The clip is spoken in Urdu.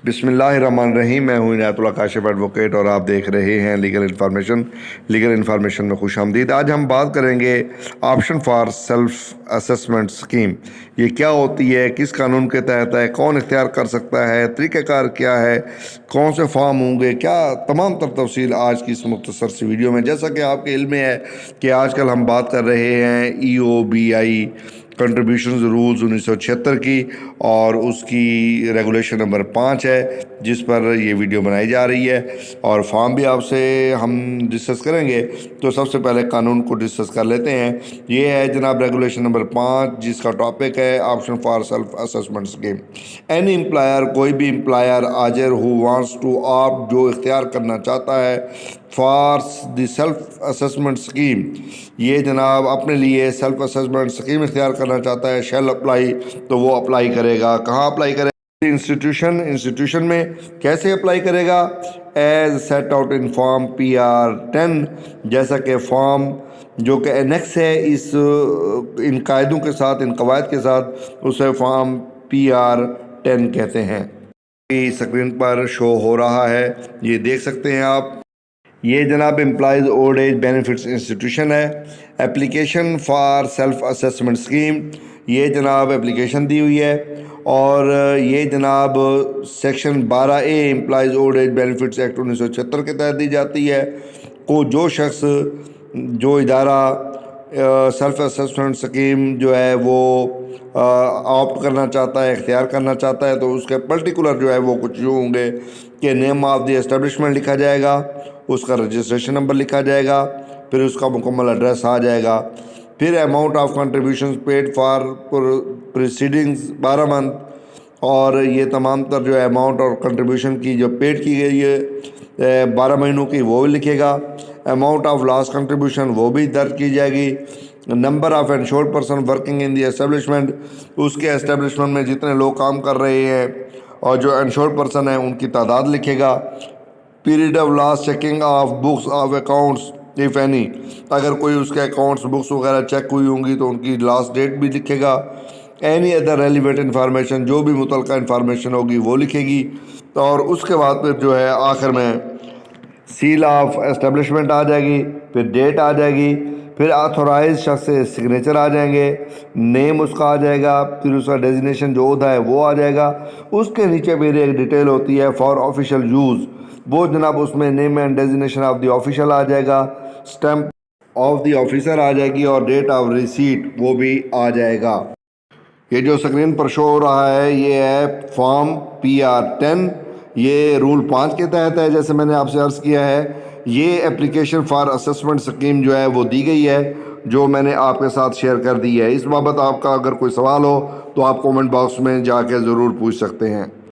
بسم اللہ الرحمن الرحیم۔ میں ہوں عنایت اللہ کاشف ایڈوکیٹ اور آپ دیکھ رہے ہیں لیگل انفارمیشن میں خوش آمدید۔ آج ہم بات کریں گے option for self assessment scheme. یہ کیا ہوتی ہے، کس قانون کے تحت ہے، کون اختیار کر سکتا ہے، طریقہ کار کیا ہے، کون سے فارم ہوں گے، کیا تمام تر تفصیل آج کی اس مختصر سی ویڈیو میں۔ جیسا کہ آپ کے علم میں ہے کہ آج کل ہم بات کر رہے ہیں EOBI کنٹریبیوشنز رولز 1976 کی، اور اس کی ریگولیشن نمبر 5 ہے جس پر یہ ویڈیو بنائی جا رہی ہے، اور فارم بھی آپ سے ہم ڈسکس کریں گے۔ تو سب سے پہلے قانون کو ڈسکس کر لیتے ہیں۔ یہ ہے جناب ریگولیشن نمبر 5 جس کا ٹاپک ہے option for self assessment scheme. Any employer, کوئی بھی امپلائر آجر ہو وانٹس ٹو آپٹ، جو اختیار کرنا چاہتا ہے for the self assessment scheme, یہ جناب اپنے لیے سیلف اسسمنٹ اسکیم اختیار کرنا چاہتا ہے، شیل اپلائی، تو وہ اپلائی کرے گا۔ کہاں اپلائی کرے گا؟ انسٹیٹیوشن میں۔ کیسے اپلائی کرے گا؟ As set out in form PR10، جیسا کہ فارم جو کہ انیکس ہے ان قاعدوں کے ساتھ، ان قواعد کے ساتھ، اسے فارم PR10 کہتے ہیں۔ اسکرین پر شو ہو رہا ہے، یہ دیکھ سکتے ہیں آپ۔ یہ جناب employees old age benefits institution ہے۔ Application for self assessment scheme, یہ جناب اپلیکیشن دی ہوئی ہے، اور یہ جناب section 12A employees old age benefits act 1976 کے تحت دی جاتی ہے۔ کو جو شخص، جو ادارہ سیلف اسسمنٹ اسکیم جو ہے وہ آپٹ کرنا چاہتا ہے، اختیار کرنا چاہتا ہے، تو اس کے پرٹیکولر جو ہے وہ کچھ یوں ہوں گے کہ نیم آف دی اسٹیبلشمنٹ لکھا جائے گا، اس کا رجسٹریشن نمبر لکھا جائے گا، پھر اس کا مکمل ایڈریس آ جائے گا، پھر amount of contributions paid for preceding 12 month, اور یہ تمام تر جو ہے اماؤنٹ اور کنٹریبیوشن کی جو پیڈ کی گئی ہے 12 مہینوں کی، وہ بھی لکھے گا۔ اماؤنٹ آف لاسٹ کنٹریبیوشن وہ بھی درج کی جائے گی۔ Number of insured person working in the establishment, اس کے اسٹیبلشمنٹ میں جتنے لوگ کام کر رہے ہیں اور جو انشورڈ پرسن ہیں ان کی تعداد لکھے گا۔ Period of last checking of books of accounts if any, اگر کوئی اس کے اکاؤنٹس بکس وغیرہ چیک ہوئی ہوں گی تو ان کی لاسٹ ڈیٹ بھی لکھے گا۔ اینی ادر ریلیویٹ انفارمیشن، جو بھی متعلقہ انفارمیشن ہوگی وہ لکھے گی، اور اس کے بعد پھر جو ہے آخر میں سیل آف اسٹیبلشمنٹ آ جائے گی، پھر ڈیٹ آ جائے گی، پھر آتھورائز شخص سے سگنیچر آ جائیں گے، نیم اس کا آ جائے گا، پھر اس کا ڈیزینیشن جو عہدہ ہے وہ آ جائے گا۔ اس کے نیچے پھر ایک ڈیٹیل ہوتی ہے فار آفیشیل یوز، وہ جناب اس میں name and designation of the official آ جائے گا، اسٹیمپ آف دی آفیسر آ جائے گی، اور ڈیٹ آف ریسیٹ وہ بھی آ جائے گا۔ یہ جو اسکرین پر شو ہو رہا ہے یہ ہے فارم PR10، یہ رول 5 کے تحت ہے، جیسے میں نے آپ سے عرض کیا ہے۔ یہ اپلیکیشن فار اسسمنٹ اسکیم جو ہے وہ دی گئی ہے، جو میں نے آپ کے ساتھ شیئر کر دی ہے۔ اس بابت آپ کا اگر کوئی سوال ہو تو آپ کومنٹ باکس میں جا کے ضرور پوچھ سکتے ہیں۔